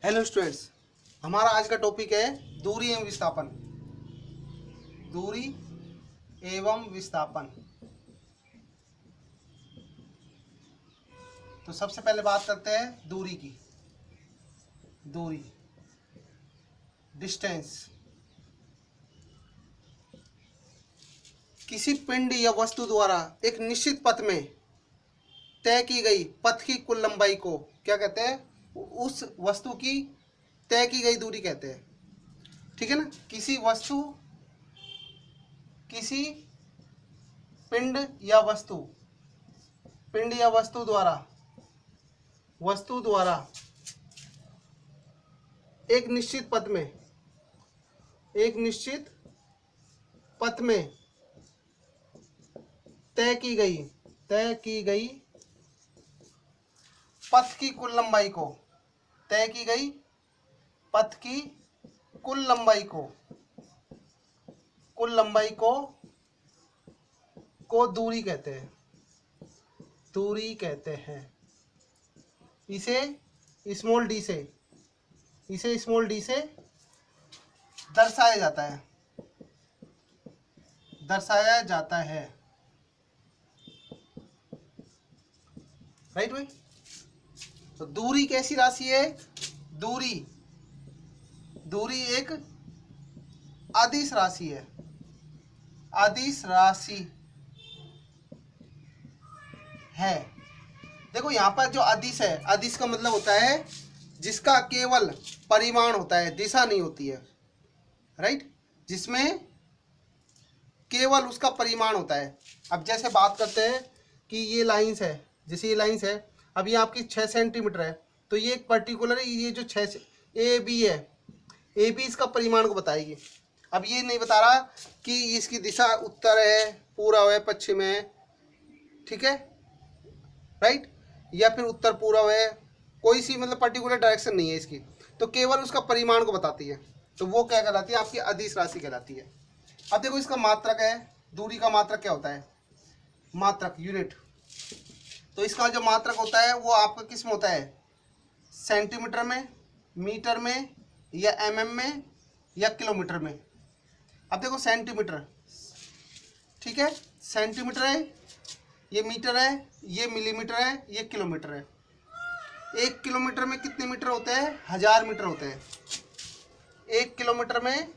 Hello students, हमारा आज का टॉपिक है दूरी एवं विस्थापन। दूरी एवं विस्थापन। तो सबसे पहले बात करते हैं दूरी की। दूरी, डिस्टेंस। किसी पिंड या वस्तु द्वारा एक निश्चित पथ में तय की गई पथ की कुल लंबाई को क्या कहते हैं? उस वस्तु की तय की गई दूरी कहते हैं। ठीक है ना। किसी पिंड या वस्तु द्वारा एक निश्चित पथ में तय की गई पथ की कुल लंबाई को दूरी कहते हैं। इसे स्मॉल डी से दर्शाया जाता है। राइट भाई। तो दूरी कैसी राशि है? दूरी एक अदिश राशि है। देखो यहाँ पर जो अदिश है, अदिश का मतलब होता है जिसका केवल परिमाण होता है, दिशा नहीं होती है। राइट। जिसमें केवल उसका परिमाण होता है। अब जैसे बात करते हैं कि ये लाइंस है, जैसे ये लाइंस है, अब ये आपकी 6 सेंटीमीटर है, तो ये एक पर्टिकुलर ये जो 6 ए बी है, ए बी इसका परिमाण को बताएगी। अब ये नहीं बता रहा कि इसकी दिशा उत्तर है, पूर्व है, पश्चिम है। ठीक है। राइट। या फिर उत्तर पूर्व है, कोई सी मतलब पर्टिकुलर डायरेक्शन नहीं है इसकी, तो केवल उसका परिमाण को बताती है। तो वो क्या कहलाती है? आपकी अदिश राशि कहलाती है। अब देखो इसका मात्रक है, दूरी का मात्रक क्या होता है? मात्रक, यूनिट। तो इसका जो मात्रक होता है वो आपका किस में होता है? सेंटीमीटर में, मीटर में, या mm में, या किलोमीटर में। अब देखो सेंटीमीटर, ठीक है, सेंटीमीटर है, ये मीटर है, ये मिलीमीटर है, ये किलोमीटर है। 1 किलोमीटर में कितने मीटर होते हैं? 1000 मीटर होते हैं। 1 किलोमीटर में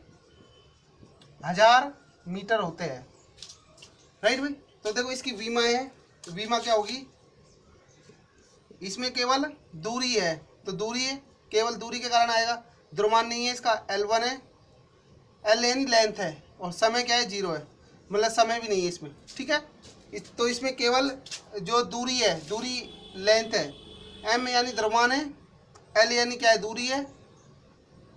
1000 मीटर होते हैं। राइट भाई। तो देखो इसकी विमा है, तो विमा क्या होगी? इसमें केवल दूरी है, तो दूरी है, केवल दूरी के कारण आएगा। द्रव्यमान नहीं है इसका, L1 है, Ln लेंथ है, और समय क्या है? 0 है, मतलब समय भी नहीं है इसमें। ठीक है। तो इसमें केवल जो दूरी है, दूरी लेंथ है, m यानी द्रव्यमान है, L यानी क्या है? दूरी है।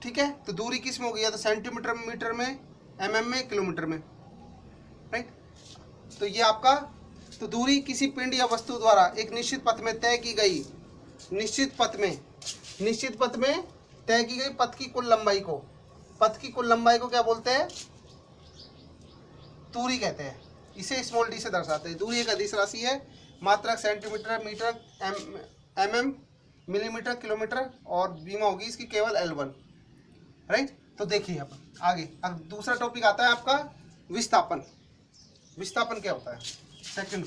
ठीक है। तो दूरी किस में होगी? या तो सेंटीमीटर, मीटर में, mm में, किलोमीटर में। राइट। तो ये आपका, तो दूरी किसी पिंड या वस्तु द्वारा एक निश्चित पथ में तय की गई पथ की कुल लंबाई को क्या बोलते हैं? दूरी कहते हैं। इसे स्मॉल डी से दर्शाते हैं। दूरी एक अदिश राशि है। मात्रक centimetre, metre, mm, millimetre, kilometre, और विमा होगी इसकी केवल L1। राइट। तो देखिए अब आगे, अब दूसरा टॉपिक आता है आपका विस्थापन। विस्थापन क्या होता है? सेकंड,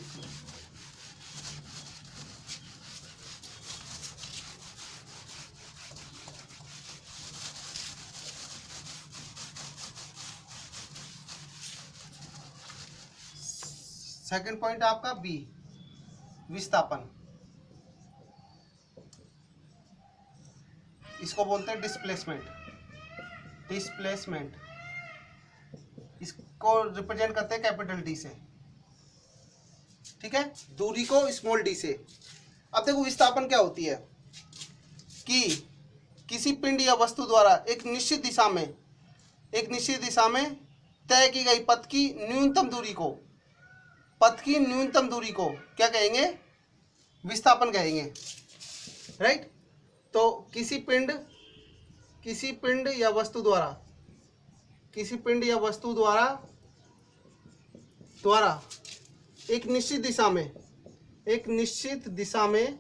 सेकंड पॉइंट आपका बी, विस्थापन। इसको बोलते हैं डिस्प्लेसमेंट। इसको रिप्रेजेंट करते हैं कैपिटल डी से। ठीक है। दूरी को स्मॉल डी से। अब देखो विस्थापन क्या होती है कि किसी पिंड या वस्तु द्वारा एक निश्चित दिशा में तय की गई पथ की न्यूनतम दूरी को क्या कहेंगे? विस्थापन कहेंगे। राइट। तो किसी पिंड या वस्तु द्वारा एक निश्चित दिशा में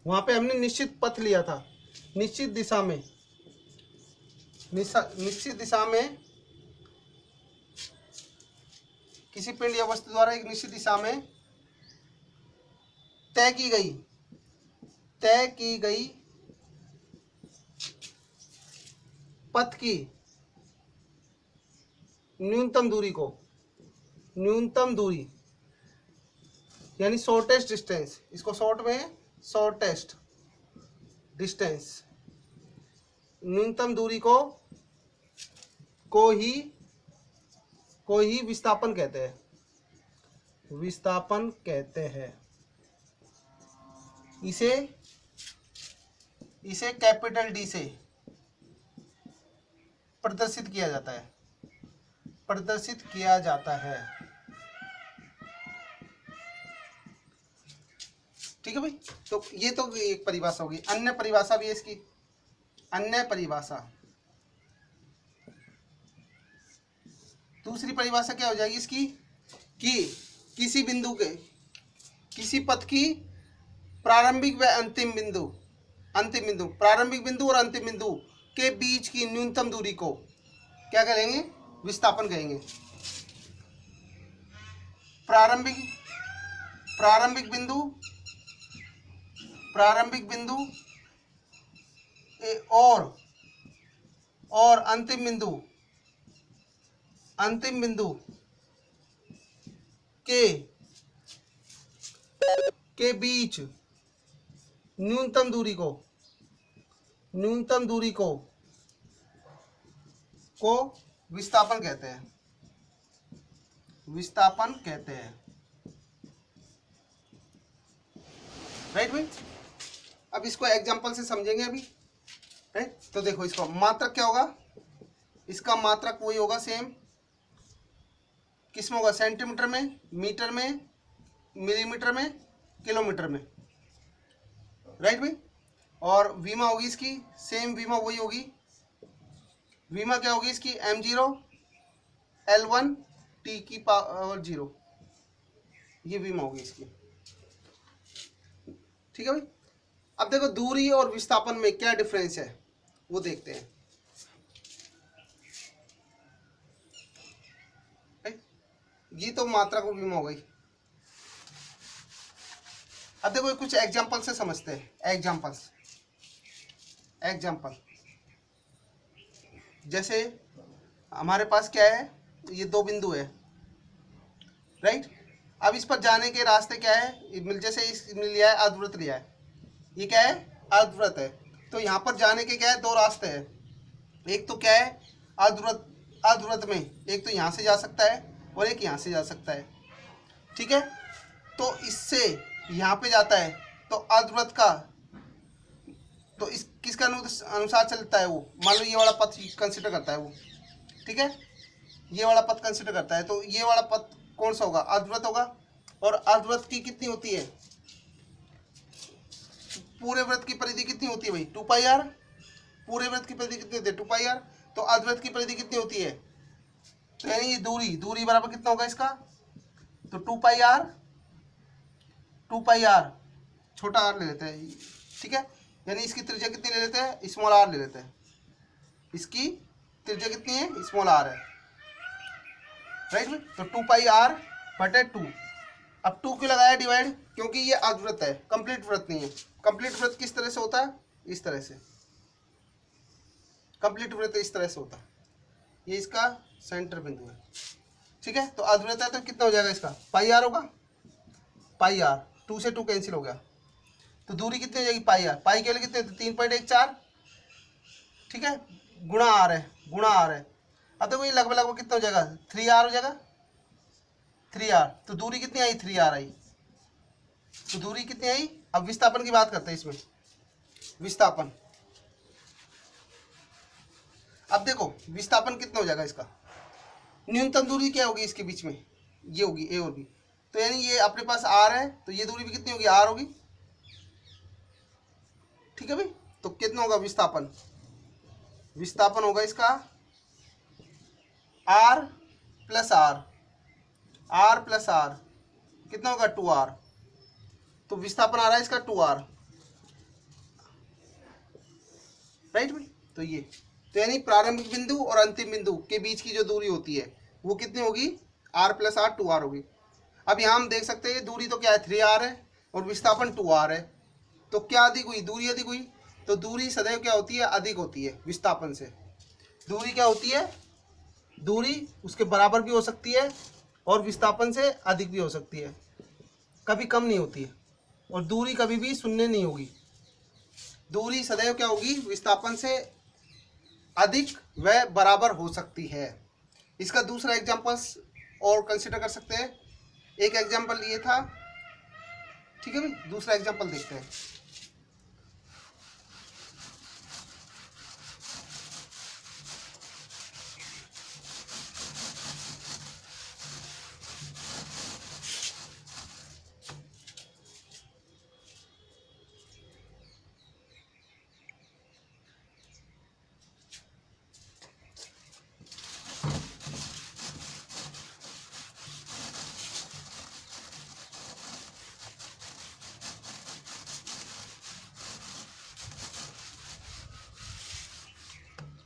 वहां पे हमने निश्चित पथ लिया था, निश्चित दिशा में, निश्चित दिशा में किसी पिंड या वस्तु द्वारा एक निश्चित दिशा में तय की गई पथ की न्यूनतम दूरी यानी शॉर्टेस्ट डिस्टेंस, इसको शॉर्ट में शॉर्टेस्ट डिस्टेंस, न्यूनतम दूरी को ही विस्थापन कहते हैं। इसे कैपिटल डी से प्रदर्शित किया जाता है। ठीक है भाई। तो ये तो एक परिभाषा होगी। अन्य परिभाषा भी है इसकी। अन्य परिभाषा, दूसरी परिभाषा क्या हो जाएगी इसकी कि किसी पथ की प्रारंभिक व अंतिम बिंदु, प्रारंभिक बिंदु और अंतिम बिंदु के बीच की न्यूनतम दूरी को क्या कहेंगे? विस्थापन कहेंगे। प्रारंभिक बिंदु और अंतिम बिंदु के बीच न्यूनतम दूरी को विस्थापन कहते हैं। राइट भाई। अब इसको एग्जांपल से समझेंगे अभी। राइट। तो देखो, इसका मात्रक क्या होगा? इसका मात्रक वही होगा सेम, किसमें होगा? सेंटीमीटर में, मीटर में, मिलीमीटर में, किलोमीटर में। राइट भाई। और वीमा होगी इसकी सेम, वीमा वही होगी। वीमा क्या होगी इसकी? m0 L1 T की पावर 0, ये वीमा होगी इसकी। ठीक है भाई। अब देखो दूरी और विस्थापन में क्या डिफरेंस है वो देखते हैं। ये तो मात्रा को वीमा हो गई। अब देखो कुछ एग्जांपल से समझते हैं। एग्जांपल जैसे हमारे पास क्या है? ये दो बिंदु है। राइट। अब इस पर जाने के रास्ते क्या है? जैसे इस मिल लिया है, अर्धवृत्त लिया है। ये क्या है? अर्धवृत्त है। तो यहाँ पर जाने के क्या है? दो रास्ते हैं। एक तो क्या है? अर्धवृत्त में एक तो यहाँ से जा सकता है और एक यहाँ से जा सकता है। ठीक है। तो इससे यहाँ पे जाता है तो अर्धवृत्त का, तो इस किसका अनुसार चलता है वो? मान लो ये वाला पथ कंसिडर करता है वो। ठीक है। ये वाला पथ कंसिडर करता है, तो ये वाला पथ कौन सा होगा? अर्धवृत्त होगा। और अर्धवृत्त की कितनी होती है? पूरे वृत्त की परिधि कितनी होती है भाई? 2πr। पूरे वृत्त की परिधि कितनी होती है? 2πr। तो अर्धवृत्त की परिधि कितनी होती है? तो यानी ये दूरी बराबर कितना होगा इसका? तो 2πr छोटा r ले लेते हैं। ठीक है। यानी इसकी त्रिज्या कितनी ले लेते हैं? स्मॉल r ले लेते हैं। इसकी त्रिज्या कितनी है? स्मॉल r है। राइट। तो 2πr/2। अब 2 क्यों लगाया डिवाइड? क्योंकि ये अर्धवृत्त है, कंप्लीट वृत्त नहीं है। कंप्लीट वृत्त किस तरह से होता है? इस तरह से। कंप्लीट वृत्त इस तरह से होता है। ये इसका सेंटर बिंदु है। ठीक है। तो अर्धवृत्त है तो कितना हो जाएगा इसका? πr होगा। πr 2 से 2 कैंसिल हो गया, तो दूरी कितनी हो जाएगी? πr। पाई के लिए कितने? 3.14। ठीक है। गुणा r है। अब देखो ये लगभग कितना हो जाएगा? 3r हो जाएगा। 3r। तो दूरी कितनी आई? 3r आई। तो दूरी कितनी आई? अब विस्थापन की बात करते हैं इसमें। विस्थापन, अब देखो विस्थापन कितना हो जाएगा इसका? न्यूनतम दूरी क्या होगी इसके बीच में? ये होगी a और b। तो यानी ये अपने पास r है, तो ये दूरी भी कितनी होगी? r होगी। ठीक है भाई। तो कितना होगा विस्थापन? विस्थापन होगा इसका r प्लस r कितना होगा? 2r। तो विस्थापन आ रहा है इसका 2r। राइट भाई। तो ये तो यानी प्रारंभिक बिंदु और अंतिम बिंदु के बीच की जो दूरी होती है वो कितनी होगी, r प्लस आर 2r होगी। अब यहाँ हम देख सकते हैं दूरी तो क्या है 3r है और विस्थापन 2r है, तो क्या अधिक हुई, दूरी अधिक हुई। तो दूरी सदैव क्या होती है, अधिक होती है विस्थापन से। दूरी क्या होती है, दूरी उसके बराबर भी हो सकती है और विस्थापन से अधिक भी हो सकती है, कभी कम नहीं होती है। और दूरी कभी भी शून्य नहीं होगी, दूरी सदैव क्या होगी, विस्थापन से अधिक व बराबर हो सकती है। इसका दूसरा एग्जाम्पल्स और कंसिडर कर सकते हैं। एक एग्जाम्पल ये था, ठीक है भाई, दूसरा एग्जाम्पल देखते हैं।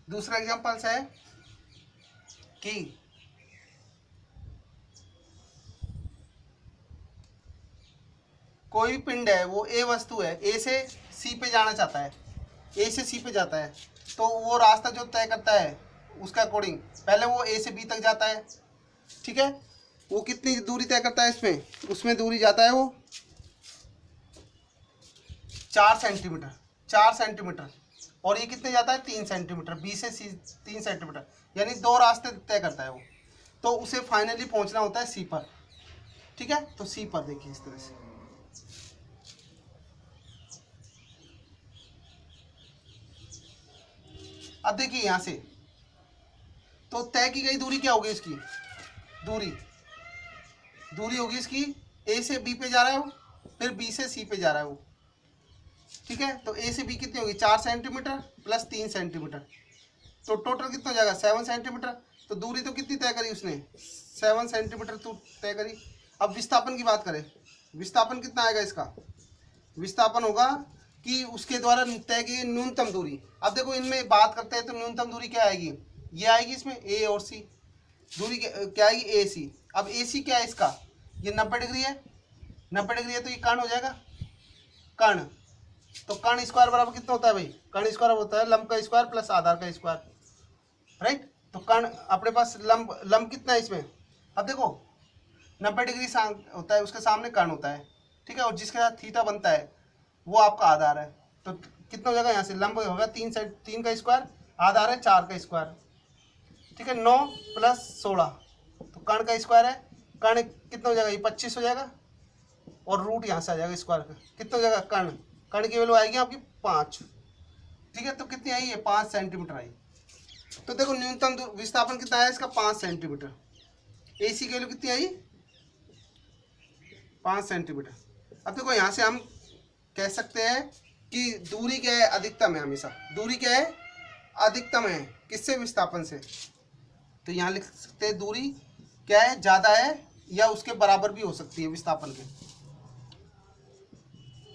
दूसरा एग्जाम्पल्स है कि कोई भी पिंड है, वो ए वस्तु है, ए से सी पे जाना चाहता है, ए से सी पे जाता है, तो वो रास्ता जो तय करता है उसका अकॉर्डिंग पहले वो ए से बी तक जाता है, ठीक है। वो कितनी दूरी तय करता है इसमें, उसमें दूरी जाता है वो 4 सेंटीमीटर, 4 सेंटीमीटर, और ये कितने जाता है 3 सेंटीमीटर, बी से सी 3 सेंटीमीटर, यानी 2 रास्ते तय करता है वो। तो उसे फाइनली पहुंचना होता है सी पर, ठीक है। तो सी पर देखिए इस तरह से, अब देखिए यहां से तो तय की गई दूरी क्या होगी, इसकी दूरी होगी इसकी, ए से बी पे जा रहा है वो, फिर बी से सी पे जा रहा है वो, ठीक है। तो ए से बी कितनी होगी 4 सेंटीमीटर प्लस 3 सेंटीमीटर, तो टोटल कितना हो जाएगा 7 सेंटीमीटर। तो दूरी तो कितनी तय करी उसने, 7 सेंटीमीटर तो तय करी। अब विस्थापन की बात करें, विस्थापन कितना आएगा इसका, विस्थापन होगा कि उसके द्वारा तय की न्यूनतम दूरी। अब देखो इनमें बात करते हैं तो न्यूनतम दूरी क्या आएगी, ये आएगी इसमें ए और सी, दूरी क्या आएगी ए सी। अब ए सी क्या है इसका, ये 90 डिग्री है, 90 डिग्री है तो ये कर्ण हो जाएगा, कर्ण। तो कर्ण स्क्वायर बराबर कितना होता है भाई, कर्ण स्क्वायर होता है लंब का स्क्वायर प्लस आधार का स्क्वायर, राइट। तो कर्ण अपने पास लंब कितना है इसमें, अब देखो 90 डिग्री होता है, उसके सामने कर्ण होता है, ठीक है, और जिसके साथ थीटा बनता है वो आपका आधार है। तो कितना हो जाएगा यहाँ से, लंब होगा 3 का स्क्वायर, आधार है 4 का स्क्वायर, ठीक है, 9 प्लस 16, तो कर्ण का स्क्वायर है, कर्ण कितना हो जाएगा, ये 25 हो जाएगा, और रूट यहाँ से आ जाएगा स्क्वायर का, कितना हो जाएगा, कर्ण की वैल्यू आएगी आपकी 5, ठीक है। तो कितनी आई है 5 सेंटीमीटर आई। तो देखो न्यूनतम विस्थापन कितना है इसका 5 सेंटीमीटर, ए सी की वैल्यू कितनी आई 5 सेंटीमीटर। अब देखो यहाँ से हम कह सकते हैं कि दूरी क्या है, अधिकतम है, हमेशा दूरी क्या है, अधिकतम है, किससे, विस्थापन से। तो यहाँ लिख सकते हैं दूरी क्या है, ज़्यादा है या उसके बराबर भी हो सकती है विस्थापन के,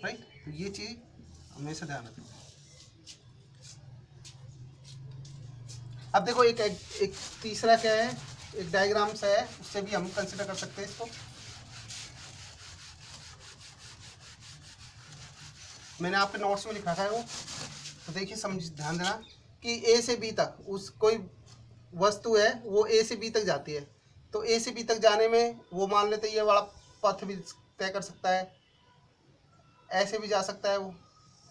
राइट। तो ये चीज़ हमेशा ध्यान रखना। अब देखो एक तीसरा क्या है, एक डायग्राम्स है, उससे भी हम कंसिडर कर सकते हैं इसको। मैंने आपके नोट्स में लिखा है वो, तो देखिए समझ ध्यान देना कि ए से बी तक उस कोई वस्तु है वो ए से बी तक जाती है, तो ए से बी तक जाने में वो मान लेते ये वाला पथ भी तय कर सकता है, ऐसे भी जा सकता है वो,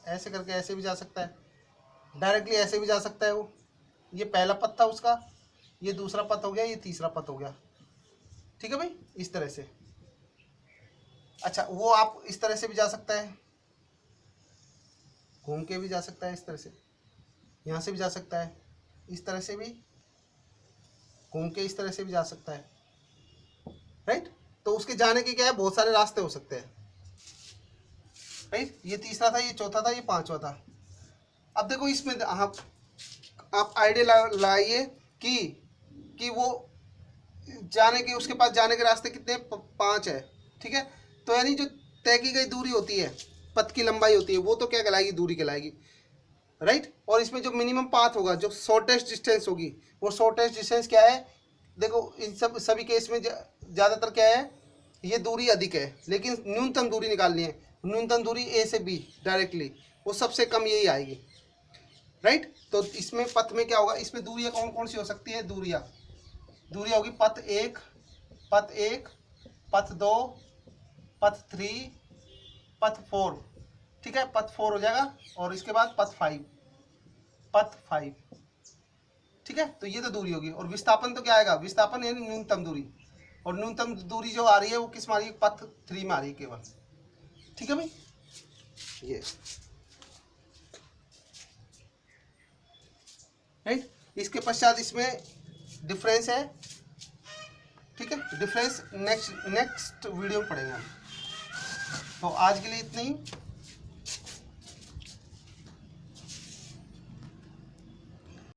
ऐसे करके ऐसे भी जा सकता है, डायरेक्टली ऐसे भी जा सकता है वो। ये पहला पथ था उसका, ये दूसरा पथ हो गया, ये तीसरा पथ हो गया, ठीक है भाई, इस तरह से। अच्छा वो आप इस तरह से भी जा सकता है, घूम के भी जा सकता है, इस तरह से, यहाँ से भी जा सकता है, इस तरह से भी घूम के इस तरह से भी जा सकता है, राइट। तो उसके जाने के क्या है, बहुत सारे रास्ते हो सकते हैं, राइट। ये तीसरा था, ये चौथा था, ये पांचवा था। अब देखो इसमें आप आइडिया लाइए कि वो जाने के, उसके पास जाने के रास्ते कितने 5 है, ठीक है। तो यानी जो तय की गई दूरी होती है, पथ की लंबाई होती है, वो तो क्या कहलाएगी, दूरी कहलाएगी। राइट। और इसमें जो मिनिमम पाथ होगा, जो शॉर्टेस्ट डिस्टेंस होगी, वो शॉर्टेस्ट डिस्टेंस क्या है? देखो इन सभी केस में ज़्यादातर क्या है, ये दूरी अधिक है, लेकिन न्यूनतम दूरी निकालनी है। न्यूनतम दूरी ए से बी डायरेक्टली, वो सबसे कम यही आएगी, राइट। तो इसमें पथ में क्या होगा, इसमें दूरियाँ कौन कौन सी हो सकती है? दूरियाँ होगी पथ 1, पथ 1, पथ 2, पथ 3, पथ 4, ठीक है, पथ 4 हो जाएगा। और इसके बाद पथ 5, ठीक है। तो ये तो दूरी होगी। और विस्थापन तो क्या आएगा? विस्थापन यानी न्यूनतम दूरी, और न्यूनतम दूरी जो आ रही है वो किस में आ रही है? पथ 3 में आ रही है केवल, ठीक है भाई। ये राइट। इसके पश्चात इसमें डिफरेंस है, ठीक है। डिफरेंस नेक्स्ट वीडियो में पढ़ेंगे हम। तो आज के लिए इतना ही।